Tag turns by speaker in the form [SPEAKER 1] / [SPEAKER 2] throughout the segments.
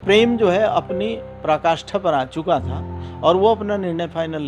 [SPEAKER 1] प्रेम जो है अपनी पराकाष्ठा पर आ चुका था और वो अपना निर्णय फाइनल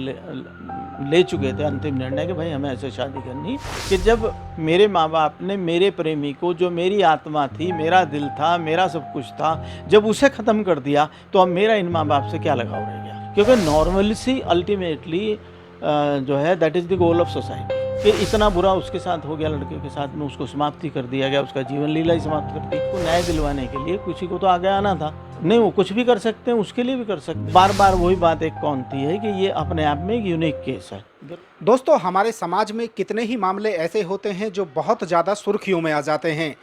[SPEAKER 1] ले चुके थे, अंतिम निर्णय कि भाई हमें ऐसे शादी करनी। कि जब मेरे माँ बाप ने मेरे प्रेमी को, जो मेरी आत्मा थी, मेरा दिल था, मेरा सब कुछ था, जब उसे ख़त्म कर दिया तो अब मेरा इन माँ बाप से क्या लगाव रह गया। क्योंकि नॉर्मलिसी अल्टीमेटली जो है that is the goal of society. कि इतना बुरा उसके साथ हो गया, लड़के के साथ में उसको समाप्ति कर दिया गया, उसका जीवन लीला ही समाप्त कर दी। उसको न्याय दिलवाने के लिए किसी को तो आगे आना था। नहीं, वो कुछ भी कर सकते हैं, उसके लिए भी कर सकते हैं। बार बार वही बात एक कौनती है कि ये अपने आप में एक यूनिक केस है।
[SPEAKER 2] दोस्तों, हमारे समाज में कितने ही मामले ऐसे होते हैं जो बहुत ज़्यादा सुर्खियों में आ जाते हैं।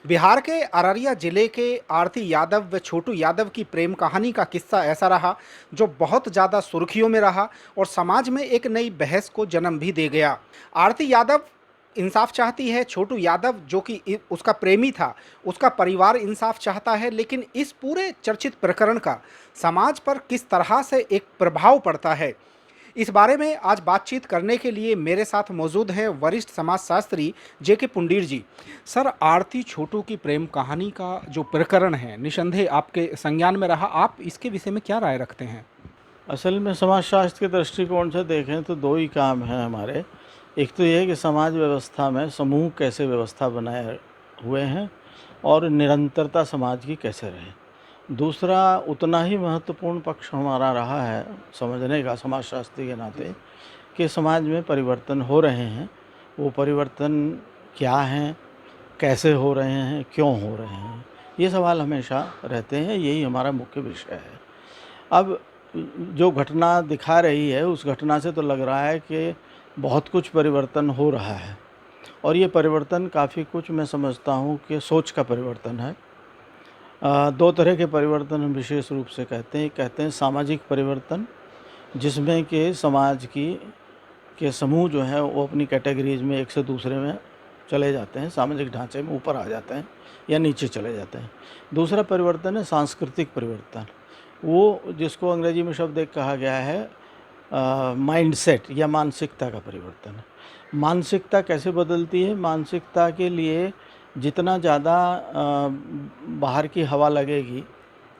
[SPEAKER 2] बिहार के अररिया जिले के आरती यादव व छोटू यादव की प्रेम कहानी का किस्सा ऐसा रहा जो बहुत ज़्यादा सुर्खियों में रहा और समाज में एक नई बहस को जन्म भी दे गया। आरती यादव इंसाफ चाहती है, छोटू यादव जो कि उसका प्रेमी था, उसका परिवार इंसाफ चाहता है, लेकिन इस पूरे चर्चित प्रकरण का समाज पर किस तरह से एक प्रभाव पड़ता है, इस बारे में आज बातचीत करने के लिए मेरे साथ मौजूद हैं वरिष्ठ समाजशास्त्री जे.के. पुंडीर जी। सर, आरती छोटू की प्रेम कहानी का जो प्रकरण है निसंदेह आपके संज्ञान में रहा, आप इसके विषय में क्या राय रखते हैं?
[SPEAKER 1] असल में समाजशास्त्र के दृष्टिकोण से देखें तो दो ही काम हैं हमारे। एक तो ये है कि समाज व्यवस्था में समूह कैसे व्यवस्था बनाए हुए हैं और निरंतरता समाज की कैसे रहे। दूसरा उतना ही महत्वपूर्ण पक्ष हमारा रहा है समझने का समाजशास्त्री के नाते कि समाज में परिवर्तन हो रहे हैं, वो परिवर्तन क्या हैं, कैसे हो रहे हैं, क्यों हो रहे हैं, ये सवाल हमेशा रहते हैं। यही हमारा मुख्य विषय है। अब जो घटना दिखा रही है उस घटना से तो लग रहा है कि बहुत कुछ परिवर्तन हो रहा है और ये परिवर्तन काफ़ी कुछ मैं समझता हूँ कि सोच का परिवर्तन है। दो तरह के परिवर्तन हम विशेष रूप से कहते हैं सामाजिक परिवर्तन, जिसमें कि समाज के समूह जो है वो अपनी कैटेगरीज में एक से दूसरे में चले जाते हैं, सामाजिक ढांचे में ऊपर आ जाते हैं या नीचे चले जाते हैं। दूसरा परिवर्तन है सांस्कृतिक परिवर्तन, वो जिसको अंग्रेजी में शब्द एक कहा गया है माइंडसेट या मानसिकता का परिवर्तन है। मानसिकता कैसे बदलती है? मानसिकता के लिए जितना ज़्यादा बाहर की हवा लगेगी,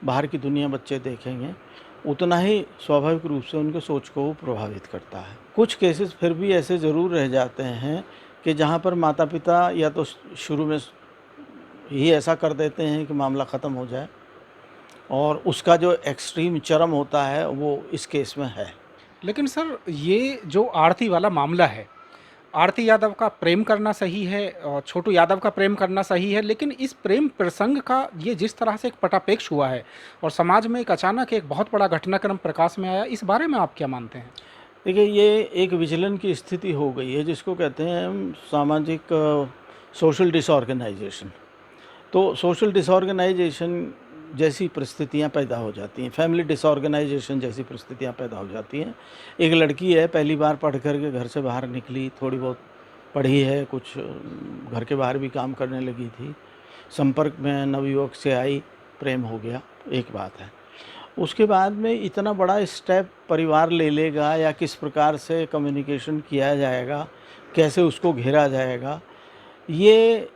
[SPEAKER 1] बाहर की दुनिया बच्चे देखेंगे, उतना ही स्वाभाविक रूप से उनके सोच को वो प्रभावित करता है। कुछ केसेस फिर भी ऐसे ज़रूर रह जाते हैं कि जहाँ पर माता पिता या तो शुरू में ही ऐसा कर देते हैं कि मामला ख़त्म हो जाए और उसका जो एक्सट्रीम चरम होता है वो इस केस में है।
[SPEAKER 2] लेकिन सर, ये जो आरती वाला मामला है, आरती यादव का प्रेम करना सही है और छोटू यादव का प्रेम करना सही है, लेकिन इस प्रेम प्रसंग का ये जिस तरह से एक पटापेक्ष हुआ है और समाज में एक अचानक एक बहुत बड़ा घटनाक्रम प्रकाश में आया, इस बारे में आप क्या मानते हैं?
[SPEAKER 1] देखिए, ये एक विचलन की स्थिति हो गई है जिसको कहते हैं हम सामाजिक सोशल डिसऑर्गेनाइजेशन। तो सोशल डिसऑर्गेनाइजेशन जैसी परिस्थितियां पैदा हो जाती हैं, फैमिली डिसऑर्गेनाइजेशन जैसी परिस्थितियां पैदा हो जाती हैं। एक लड़की है, पहली बार पढ़ कर के घर से बाहर निकली, थोड़ी बहुत पढ़ी है, कुछ घर के बाहर भी काम करने लगी थी, संपर्क में नवयुवक से आई, प्रेम हो गया, एक बात है। उसके बाद में इतना बड़ा स्टेप परिवार ले लेगा या किस प्रकार से कम्युनिकेशन किया जाएगा, कैसे उसको घेरा जाएगा, ये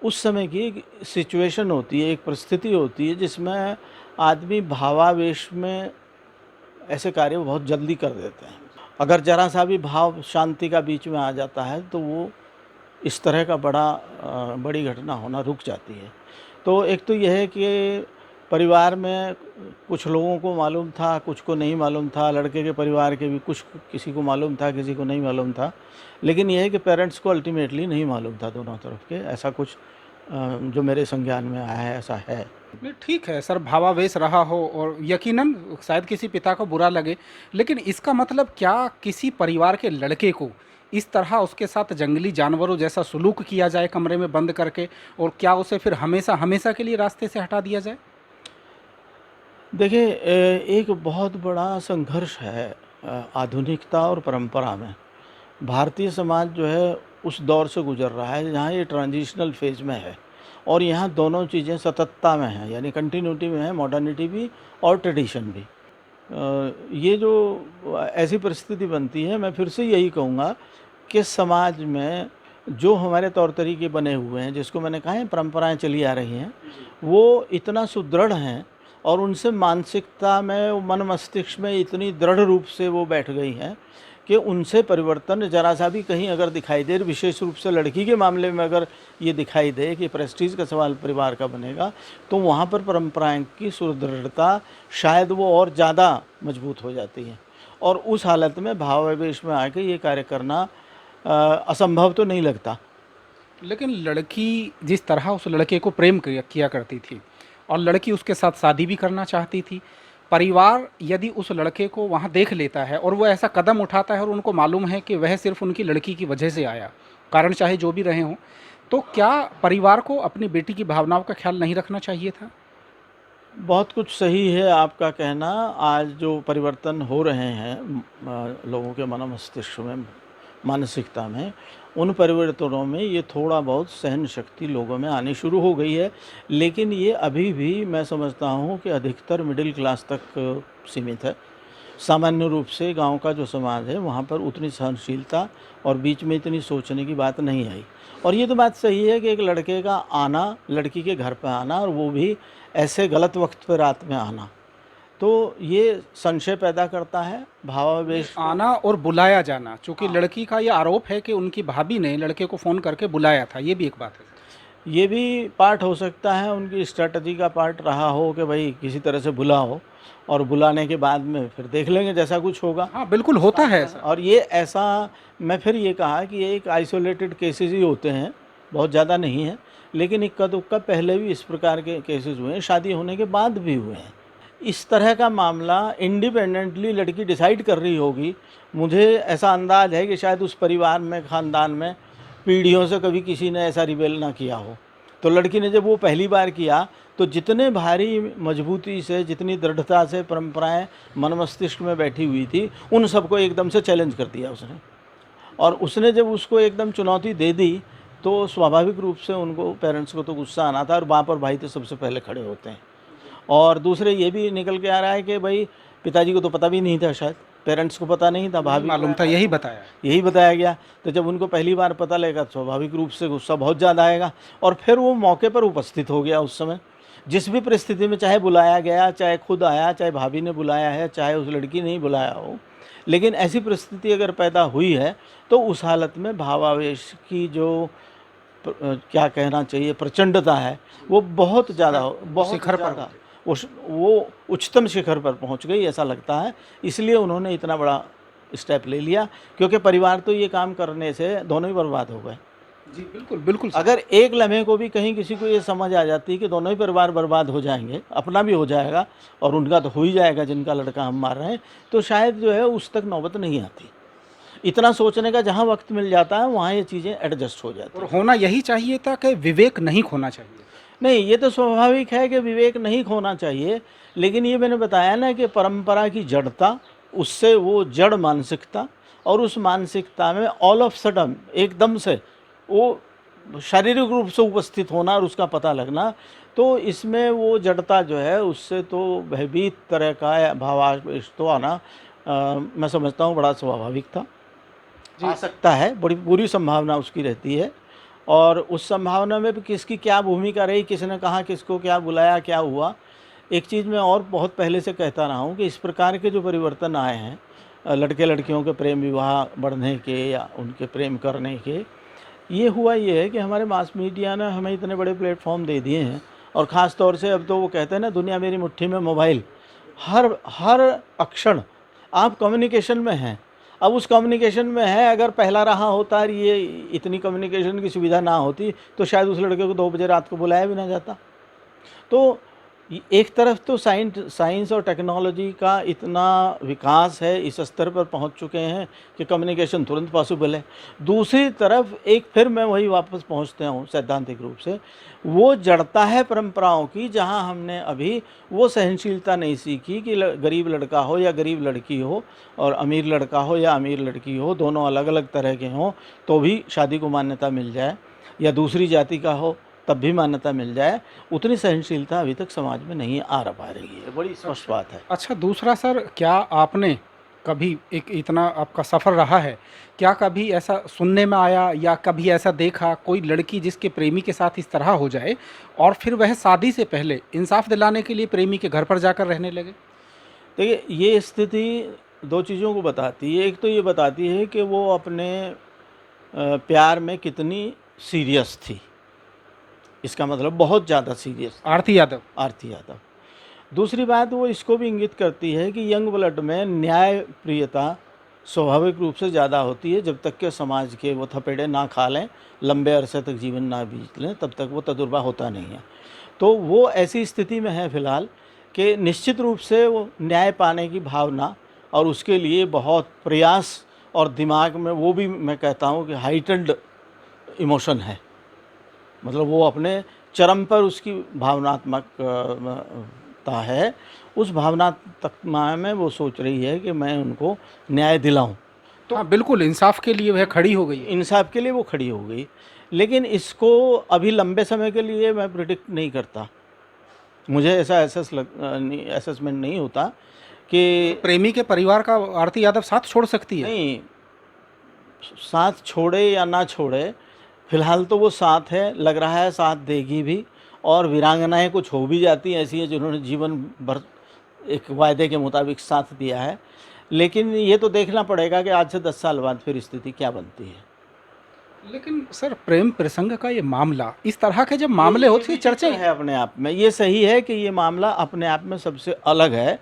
[SPEAKER 1] उस समय की एक सिचुएशन होती है, एक परिस्थिति होती है जिसमें आदमी भावावेश में ऐसे कार्य बहुत जल्दी कर देते हैं। अगर ज़रा सा भी भाव शांति का बीच में आ जाता है तो वो इस तरह का बड़ी घटना होना रुक जाती है। तो एक तो यह है कि परिवार में कुछ लोगों को मालूम था, कुछ को नहीं मालूम था, लड़के के परिवार के भी कुछ किसी को मालूम था, किसी को नहीं मालूम था। लेकिन यह है कि पेरेंट्स को अल्टीमेटली नहीं मालूम था दोनों तरफ के, ऐसा कुछ जो मेरे संज्ञान में आया है ऐसा है।
[SPEAKER 2] नहीं, ठीक है सर, भावावेश रहा हो और यकीनन शायद किसी पिता को बुरा लगे, लेकिन इसका मतलब क्या किसी परिवार के लड़के को इस तरह उसके साथ जंगली जानवरों जैसा सुलूक किया जाए कमरे में बंद करके, और क्या उसे फिर हमेशा हमेशा के लिए रास्ते से हटा दिया जाए?
[SPEAKER 1] देखिए, एक बहुत बड़ा संघर्ष है आधुनिकता और परंपरा में। भारतीय समाज जो है उस दौर से गुजर रहा है जहाँ ये ट्रांजिशनल फेज में है और यहाँ दोनों चीज़ें सततता में हैं, यानी कंटिन्यूटी में है, मॉडर्निटी भी और ट्रेडिशन भी। ये जो ऐसी परिस्थिति बनती है, मैं फिर से यही कहूँगा कि समाज में जो हमारे तौर तरीके बने हुए हैं, जिसको मैंने कहा है परंपराएं चली आ रही हैं, वो इतना सुदृढ़ हैं और उनसे मानसिकता में, मन मस्तिष्क में इतनी दृढ़ रूप से वो बैठ गई हैं कि उनसे परिवर्तन ज़रा सा भी कहीं अगर दिखाई दे, विशेष रूप से लड़की के मामले में अगर ये दिखाई दे कि प्रेस्टीज का सवाल परिवार का बनेगा, तो वहाँ पर परंपराएं की सुदृढ़ता शायद वो और ज़्यादा मजबूत हो जाती है। और उस हालत में भावावेश में आके ये कार्य करना असंभव तो नहीं लगता।
[SPEAKER 2] लेकिन लड़की जिस तरह उस लड़के को प्रेम किया करती थी और लड़की उसके साथ शादी भी करना चाहती थी, परिवार यदि उस लड़के को वहाँ देख लेता है और वो ऐसा कदम उठाता है और उनको मालूम है कि वह सिर्फ उनकी लड़की की वजह से आया, कारण चाहे जो भी रहे हों, तो क्या परिवार को अपनी बेटी की भावनाओं का ख्याल नहीं रखना चाहिए था?
[SPEAKER 1] बहुत कुछ सही है आपका कहना। आज जो परिवर्तन हो रहे हैं लोगों के मन मस्तिष्क में, मानसिकता में, उन परिवर्तनों में ये थोड़ा बहुत सहन शक्ति लोगों में आनी शुरू हो गई है, लेकिन ये अभी भी मैं समझता हूँ कि अधिकतर मिडिल क्लास तक सीमित है। सामान्य रूप से गांव का जो समाज है वहाँ पर उतनी सहनशीलता और बीच में इतनी सोचने की बात नहीं आई। और ये तो बात सही है कि एक लड़के का आना, लड़की के घर पर आना, और वो भी ऐसे गलत वक्त पर रात में आना, तो ये संशय पैदा करता है, भावावेश
[SPEAKER 2] आना और बुलाया जाना, चूँकि लड़की का ये आरोप है कि उनकी भाभी ने लड़के को फ़ोन करके बुलाया था, ये भी एक बात है।
[SPEAKER 1] ये भी पार्ट हो सकता है, उनकी स्ट्रैटेजी का पार्ट रहा हो कि भाई किसी तरह से बुलाओ और बुलाने के बाद में फिर देख लेंगे जैसा कुछ होगा।
[SPEAKER 2] हाँ, बिल्कुल होता है ऐसा।
[SPEAKER 1] और ये ऐसा, मैं फिर ये कहा कि ये एक आइसोलेटेड केसेस ही होते हैं, बहुत ज़्यादा नहीं है, लेकिन इक्का दुक्का पहले भी इस प्रकार के केसेस हुए हैं, शादी होने के बाद भी हुए हैं। इस तरह का मामला इंडिपेंडेंटली लड़की डिसाइड कर रही होगी। मुझे ऐसा अंदाज है कि शायद उस परिवार में, ख़ानदान में पीढ़ियों से कभी किसी ने ऐसा रिबेल ना किया हो। तो लड़की ने जब वो पहली बार किया, तो जितने भारी मजबूती से, जितनी दृढ़ता से परंपराएं मन मस्तिष्क में बैठी हुई थी, उन सबको एकदम से चैलेंज कर दिया उसने। और उसने जब उसको एकदम चुनौती दे दी, तो स्वाभाविक रूप से उनको, पेरेंट्स को तो गुस्सा आना था, और बाप और भाई तो सबसे पहले खड़े होते हैं। और दूसरे ये भी निकल के आ रहा है कि भाई पिताजी को तो पता भी नहीं था, शायद पेरेंट्स को पता नहीं था, भाभी
[SPEAKER 2] मालूम था, यही
[SPEAKER 1] बताया गया। तो जब उनको पहली बार पता लगेगा, स्वाभाविक रूप से गुस्सा बहुत ज़्यादा आएगा। और फिर वो मौके पर उपस्थित हो गया उस समय, जिस भी परिस्थिति में, चाहे बुलाया गया, चाहे खुद आया, चाहे भाभी ने बुलाया है, चाहे उस लड़की ने ही बुलाया हो, लेकिन ऐसी परिस्थिति अगर पैदा हुई है, तो उस हालत में भावावेश की जो क्या कहना चाहिए प्रचंडता है, वो बहुत ज़्यादा, बहुत
[SPEAKER 2] शिखर पर
[SPEAKER 1] ज़्यादा, वो उच्चतम शिखर पर पहुंच गई, ऐसा लगता है। इसलिए उन्होंने इतना बड़ा स्टेप ले लिया, क्योंकि परिवार तो ये काम करने से दोनों ही बर्बाद हो गए।
[SPEAKER 2] जी, बिल्कुल, बिल्कुल।
[SPEAKER 1] अगर एक लम्हे को भी कहीं किसी को ये समझ आ जाती कि दोनों ही परिवार बर्बाद हो जाएंगे, अपना भी हो जाएगा और उनका तो हो ही जाएगा जिनका लड़का हम मार रहे हैं, तो शायद जो है उस तक नौबत नहीं आती। इतना सोचने का जहाँ वक्त मिल जाता है, वहाँ ये चीज़ें एडजस्ट हो जाती हैं।
[SPEAKER 2] और होना यही चाहिए था कि विवेक नहीं खोना चाहिए।
[SPEAKER 1] नहीं, ये तो स्वाभाविक है कि विवेक नहीं खोना चाहिए, लेकिन ये मैंने बताया ना कि परंपरा की जड़ता, उससे वो जड़ मानसिकता, और उस मानसिकता में ऑल ऑफ सडन एकदम से वो शारीरिक रूप से उपस्थित होना और उसका पता लगना, तो इसमें वो जड़ता जो है, उससे तो भयभीत तरह का भावावेश तो आना मैं समझता हूँ बड़ा स्वाभाविक था। आ सकता है, बड़ी पूरी संभावना उसकी रहती है। और उस संभावना में भी किसकी क्या भूमिका रही, किसने कहाँ किसको क्या बुलाया, क्या हुआ। एक चीज़ मैं और बहुत पहले से कहता रहा हूँ कि इस प्रकार के जो परिवर्तन आए हैं, लड़के लड़कियों के प्रेम विवाह बढ़ने के या उनके प्रेम करने के, ये हुआ ये है कि हमारे मास मीडिया ने हमें इतने बड़े प्लेटफॉर्म दे दिए हैं। और ख़ास तौर से अब तो वो कहते हैं ना, दुनिया मेरी मुट्ठी में मोबाइल, हर अक्षण आप कम्युनिकेशन में हैं। अब उस कम्युनिकेशन में है, अगर पहला रहा होता और ये इतनी कम्युनिकेशन की सुविधा ना होती, तो शायद उस लड़के को 2 बजे रात को बुलाया भी ना जाता। तो एक तरफ तो साइंस और टेक्नोलॉजी का इतना विकास है, इस स्तर पर पहुंच चुके हैं कि कम्युनिकेशन तुरंत पॉसिबल है। दूसरी तरफ एक, फिर मैं वही वापस पहुंचता हूं सैद्धांतिक रूप से, वो जड़ता है परंपराओं की, जहां हमने अभी वो सहनशीलता नहीं सीखी कि गरीब लड़का हो या गरीब लड़की हो, और अमीर लड़का हो या अमीर लड़की हो, दोनों अलग अलग तरह के हों तो भी शादी को मान्यता मिल जाए, या दूसरी जाति का हो तब भी मान्यता मिल जाए। उतनी सहनशीलता अभी तक समाज में नहीं आ पा रही है, बड़ी स्पष्ट बात है।
[SPEAKER 2] अच्छा, दूसरा सर, क्या आपने कभी एक इतना आपका सफ़र रहा है, क्या कभी ऐसा सुनने में आया या कभी ऐसा देखा कोई लड़की जिसके प्रेमी के साथ इस तरह हो जाए और फिर वह शादी से पहले इंसाफ दिलाने के लिए प्रेमी के घर पर जाकर रहने लगे?
[SPEAKER 1] देखिए, ये स्थिति 2 चीज़ों को बताती है। एक तो ये बताती है कि वो अपने प्यार में कितनी सीरियस थी। इसका मतलब बहुत ज़्यादा सीरियस
[SPEAKER 2] आरती यादव।
[SPEAKER 1] आरती यादव। दूसरी बात वो इसको भी इंगित करती है कि यंग ब्लड में न्याय प्रियता स्वाभाविक रूप से ज़्यादा होती है। जब तक के समाज के वो थपेड़े ना खा लें, लंबे अरसे तक जीवन ना बीत लें, तब तक वो तजुर्बा होता नहीं है। तो वो ऐसी स्थिति में है फ़िलहाल कि निश्चित रूप से वो न्याय पाने की भावना और उसके लिए बहुत प्रयास, और दिमाग में वो भी मैं कहता हूँ कि हाइटेंड इमोशन है। मतलब वो अपने चरम पर उसकी भावनात्मकता है। उस भावनात्मकता में वो सोच रही है कि मैं उनको न्याय दिलाऊं।
[SPEAKER 2] तो हाँ, बिल्कुल इंसाफ के लिए वह खड़ी हो गई है।
[SPEAKER 1] इंसाफ के लिए वो खड़ी हो गई। लेकिन इसको अभी लंबे समय के लिए मैं प्रिडिक्ट नहीं करता। मुझे ऐसा असेसमेंट नहीं होता कि
[SPEAKER 2] प्रेमी के परिवार का आरती यादव साथ छोड़ सकती है?
[SPEAKER 1] नहीं, साथ छोड़े या ना छोड़े, फिलहाल तो वो साथ है, लग रहा है साथ देगी भी। और वीरांगनाएं कुछ हो भी जाती हैं ऐसी हैं जिन्होंने जीवन भर एक वायदे के मुताबिक साथ दिया है। लेकिन ये तो देखना पड़ेगा कि आज से 10 साल बाद फिर स्थिति क्या बनती है।
[SPEAKER 2] लेकिन सर, प्रेम प्रसंग का ये मामला, इस तरह के जब मामले होते हैं, चर्चा
[SPEAKER 1] है अपने आप में, ये सही है कि ये मामला अपने आप में सबसे अलग है।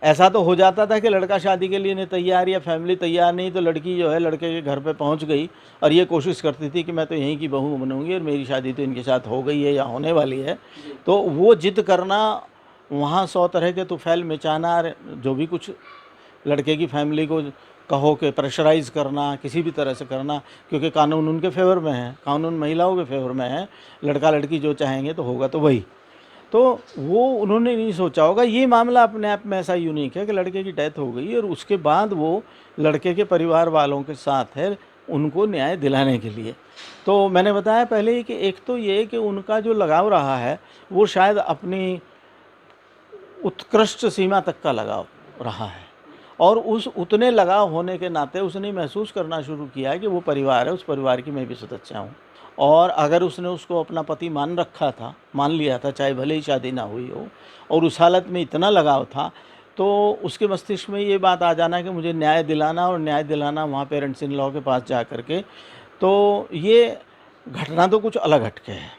[SPEAKER 1] ऐसा तो हो जाता था कि लड़का शादी के लिए नहीं तैयार या फैमिली तैयार नहीं, तो लड़की जो है लड़के के घर पे पहुंच गई और ये कोशिश करती थी कि मैं तो यहीं की बहू बनूंगी और मेरी शादी तो इनके साथ हो गई है या होने वाली है। तो वो जिद करना, वहाँ 100 तरह के तुफैल मचाना, जो भी कुछ लड़के की फैमिली को कहो कि प्रेशराइज़ करना, किसी भी तरह से करना, क्योंकि कानून उनके फेवर में है, कानून महिलाओं के फेवर में है। लड़का लड़की जो चाहेंगे तो होगा तो वही। तो वो उन्होंने नहीं सोचा होगा। ये मामला अपने आप में ऐसा यूनिक है कि लड़के की डेथ हो गई और उसके बाद वो लड़के के परिवार वालों के साथ है उनको न्याय दिलाने के लिए। तो मैंने बताया पहले ही कि एक तो ये कि उनका जो लगाव रहा है वो शायद अपनी उत्कृष्ट सीमा तक का लगाव रहा है, और उस उतने लगाव होने के नाते उसने महसूस करना शुरू किया है कि वो परिवार है, उस परिवार की मैं भी सदस्य हूँ। और अगर उसने उसको अपना पति मान लिया था, चाहे भले ही शादी ना हुई हो, और उस हालत में इतना लगाव था, तो उसके मस्तिष्क में ये बात आ जाना कि मुझे न्याय दिलाना, और न्याय दिलाना वहाँ पेरेंट्स इन लॉ के पास जा कर के, तो ये घटना तो कुछ अलग हटके है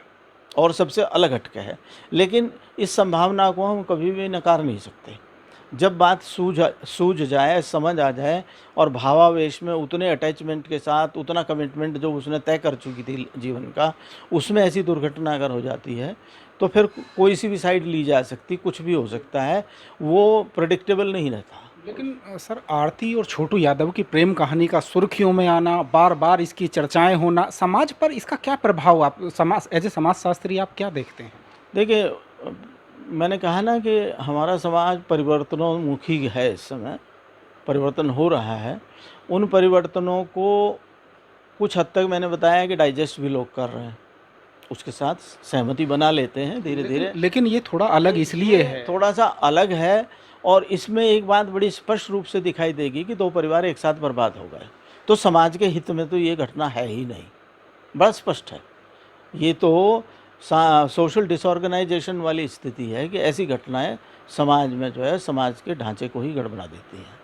[SPEAKER 1] और सबसे अलग हटके है। लेकिन इस संभावना को हम कभी भी नकार नहीं सकते। जब बात सूझ जाए, समझ आ जाए, और भावावेश में उतने अटैचमेंट के साथ उतना कमिटमेंट जो उसने तय कर चुकी थी जीवन का, उसमें ऐसी दुर्घटना अगर हो जाती है तो फिर कोई सी भी साइड ली जा सकती, कुछ भी हो सकता है, वो प्रेडिक्टेबल नहीं रहता।
[SPEAKER 2] लेकिन सर, आरती और छोटू यादव की प्रेम कहानी का सुर्खियों में आना, बार बार इसकी चर्चाएं होना, समाज पर इसका क्या प्रभाव, आप समाज एज ए समाजशास्त्री आप क्या देखते हैं?
[SPEAKER 1] देखिए, मैंने कहा ना कि हमारा समाज परिवर्तनोन्मुखी है। इस समय परिवर्तन हो रहा है। उन परिवर्तनों को कुछ हद तक मैंने बताया कि डाइजेस्ट भी लोग कर रहे हैं, उसके साथ सहमति बना लेते हैं धीरे धीरे।
[SPEAKER 2] लेकिन ये थोड़ा अलग इसलिए है।
[SPEAKER 1] थोड़ा सा अलग है, और इसमें एक बात बड़ी स्पष्ट रूप से दिखाई देगी कि 2 परिवार एक साथ बर्बाद हो गए, तो समाज के हित में तो ये घटना है ही नहीं। बड़ा स्पष्ट है। ये तो सोशल डिसऑर्गेनाइजेशन वाली स्थिति है कि ऐसी घटनाएं समाज में जो है समाज के ढांचे को ही गड़बड़ा देती हैं।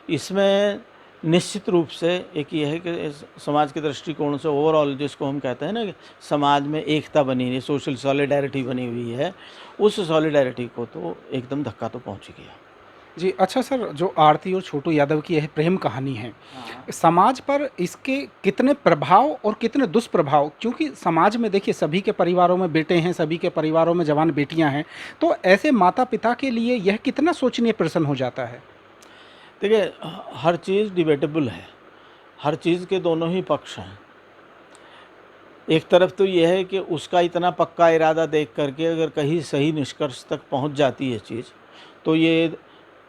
[SPEAKER 1] इसमें निश्चित रूप से एक ये है कि समाज के दृष्टिकोण से ओवरऑल, जिसको हम कहते हैं ना कि समाज में एकता बनी है, सोशल सॉलिडारिटी बनी हुई है, उस सॉलिडारिटी को तो एकदम धक्का तो पहुंच ही गया।
[SPEAKER 2] जी, अच्छा सर, जो आरती और छोटू यादव की यह प्रेम कहानी है, समाज पर इसके कितने प्रभाव और कितने दुष्प्रभाव, क्योंकि समाज में देखिए सभी के परिवारों में बेटे हैं, सभी के परिवारों में जवान बेटियां हैं, तो ऐसे माता पिता के लिए यह कितना सोचनीय प्रश्न हो जाता है?
[SPEAKER 1] देखिए, हर चीज़ डिबेटेबल है, हर चीज़ के दोनों ही पक्ष हैं। एक तरफ तो ये है कि उसका इतना पक्का इरादा देख करके अगर कहीं सही निष्कर्ष तक पहुंच जाती है चीज़, तो ये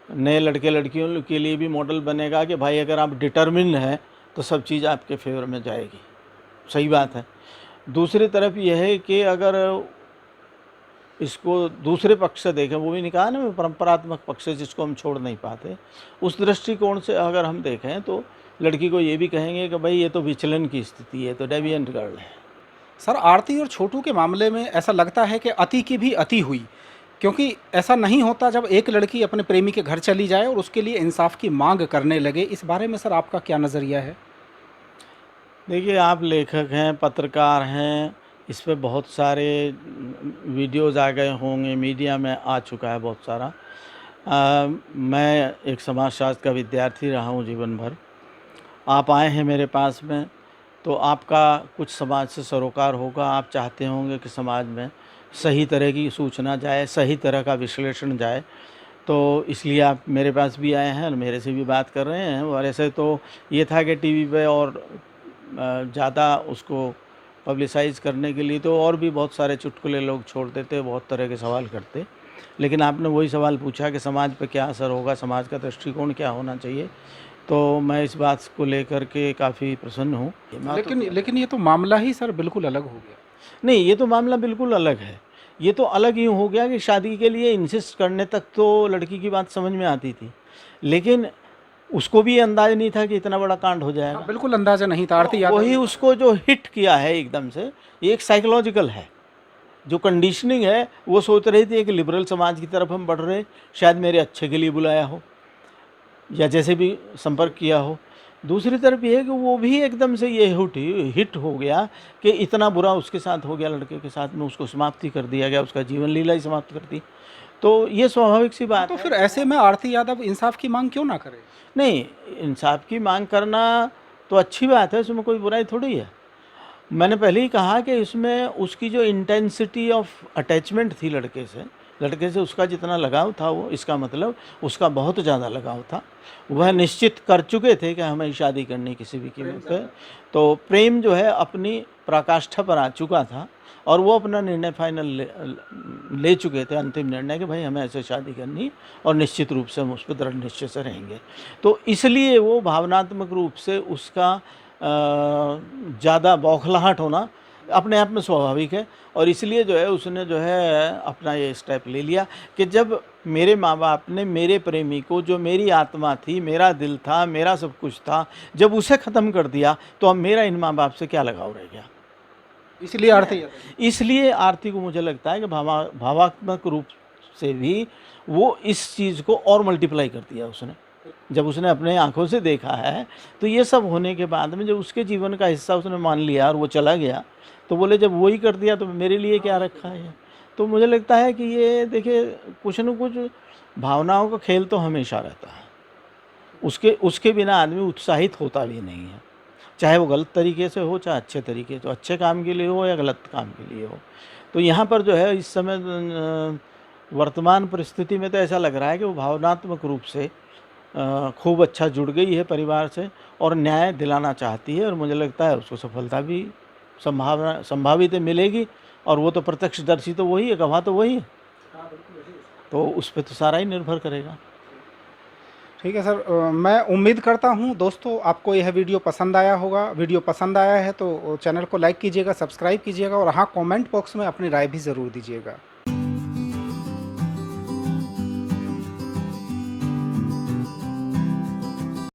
[SPEAKER 1] नए लड़के लड़कियों के लिए भी मॉडल बनेगा कि भाई अगर आप डिटर्मिन हैं तो सब चीज़ आपके फेवर में जाएगी। सही बात है। दूसरी तरफ यह है कि अगर इसको दूसरे पक्ष से देखें, वो भी नहीं कहा ना मैं, परंपरात्मक पक्ष से जिसको हम छोड़ नहीं पाते, उस दृष्टिकोण से अगर हम देखें तो लड़की को ये भी कहेंगे कि भाई ये तो विचलन की स्थिति है, तो डेविएंट गर्ल है।
[SPEAKER 2] सर, आरती और छोटू के मामले में ऐसा लगता है कि अति की भी अति हुई, क्योंकि ऐसा नहीं होता जब एक लड़की अपने प्रेमी के घर चली जाए और उसके लिए इंसाफ की मांग करने लगे। इस बारे में सर आपका क्या नज़रिया है?
[SPEAKER 1] देखिए, आप लेखक हैं, पत्रकार हैं, इस पे बहुत सारे वीडियोज़ आ गए होंगे, मीडिया में आ चुका है बहुत सारा। मैं एक समाजशास्त्र का विद्यार्थी रहा हूँ जीवन भर। आप आए हैं मेरे पास में तो आपका कुछ समाज से सरोकार होगा, आप चाहते होंगे कि समाज में सही तरह की सूचना जाए, सही तरह का विश्लेषण जाए, तो इसलिए आप मेरे पास भी आए हैं और मेरे से भी बात कर रहे हैं। और ऐसे तो ये था कि टीवी पे और ज़्यादा उसको पब्लिसाइज़ करने के लिए तो और भी बहुत सारे चुटकुले लोग छोड़ देते, बहुत तरह के सवाल करते, लेकिन आपने वही सवाल पूछा कि समाज पे क्या असर होगा, समाज का दृष्टिकोण क्या होना चाहिए, तो मैं इस बात को लेकर के काफ़ी प्रसन्न हूँ।
[SPEAKER 2] लेकिन ये तो मामला ही सर बिल्कुल अलग हो गया।
[SPEAKER 1] नहीं, ये तो मामला बिल्कुल अलग है। ये तो अलग यूँ हो गया कि शादी के लिए इंसिस्ट करने तक तो लड़की की बात समझ में आती थी, लेकिन उसको भी अंदाज़ा नहीं था कि इतना बड़ा कांड हो जाएगा।
[SPEAKER 2] बिल्कुल अंदाजा नहीं था। आरती यादव
[SPEAKER 1] वही उसको जो हिट किया है एकदम से, ये एक साइकोलॉजिकल है। जो कंडीशनिंग है, वो सोच रही थी कि लिबरल समाज की तरफ हम बढ़ रहे, शायद मेरे अच्छे के लिए बुलाया हो या जैसे भी संपर्क किया हो। दूसरी तरफ ये है कि वो भी एकदम से ये हिट हो गया कि इतना बुरा उसके साथ हो गया, लड़के के साथ में, उसको समाप्ति कर दिया गया, उसका जीवन लीला ही समाप्त कर दी। तो ये स्वाभाविक सी बात
[SPEAKER 2] तो
[SPEAKER 1] है।
[SPEAKER 2] फिर ऐसे में आरती यादव इंसाफ की मांग क्यों ना करे?
[SPEAKER 1] नहीं, इंसाफ की मांग करना तो अच्छी बात है, इसमें कोई बुराई थोड़ी है। मैंने पहले ही कहा कि इसमें उसकी जो इंटेंसिटी ऑफ अटैचमेंट थी लड़के से उसका जितना लगाव था, वो इसका मतलब उसका बहुत ज़्यादा लगाव था। वह निश्चित कर चुके थे कि हमें शादी करनी किसी भी कीमत पे। तो प्रेम जो है अपनी पराकाष्ठा पर आ चुका था और वो अपना निर्णय फाइनल ले चुके थे, अंतिम निर्णय कि भाई हमें ऐसे शादी करनी और निश्चित रूप से हम उस पर दृढ़ निश्चय से रहेंगे। तो इसलिए वो भावनात्मक रूप से उसका ज़्यादा बौखलाहट होना अपने आप में स्वाभाविक है और इसलिए जो है उसने जो है अपना ये स्टेप ले लिया कि जब मेरे माँ बाप ने मेरे प्रेमी को, जो मेरी आत्मा थी, मेरा दिल था, मेरा सब कुछ था, जब उसे ख़त्म कर दिया तो अब मेरा इन माँ बाप से क्या लगाव रह गया। इसलिए आरती को मुझे लगता है कि भावात्मक रूप से भी वो इस चीज़ को और मल्टीप्लाई कर दिया उसने। जब उसने अपने आँखों से देखा है तो ये सब होने के बाद में जब उसके जीवन का हिस्सा उसने मान लिया और वो चला गया, तो बोले जब वही कर दिया तो मेरे लिए क्या रखा है। तो मुझे लगता है कि ये देखिए, कुछ न कुछ भावनाओं का खेल तो हमेशा रहता है, उसके बिना आदमी उत्साहित होता भी नहीं है, चाहे वो गलत तरीके से हो चाहे अच्छे तरीके से, अच्छे काम के लिए हो या गलत काम के लिए हो। तो यहाँ पर जो है इस समय वर्तमान परिस्थिति में तो ऐसा लग रहा है कि वो भावनात्मक रूप से खूब अच्छा जुड़ गई है परिवार से और न्याय दिलाना चाहती है और मुझे लगता है उसको सफलता भी संभावित मिलेगी। और वो तो प्रत्यक्षदर्शी तो वही है, गवाह तो वही है, तो उस पर तो सारा ही निर्भर करेगा।
[SPEAKER 2] ठीक है सर, मैं उम्मीद करता हूं दोस्तों आपको यह वीडियो पसंद आया होगा। वीडियो पसंद आया है तो चैनल को लाइक कीजिएगा, सब्सक्राइब कीजिएगा और हाँ, कमेंट बॉक्स में अपनी राय भी ज़रूर दीजिएगा।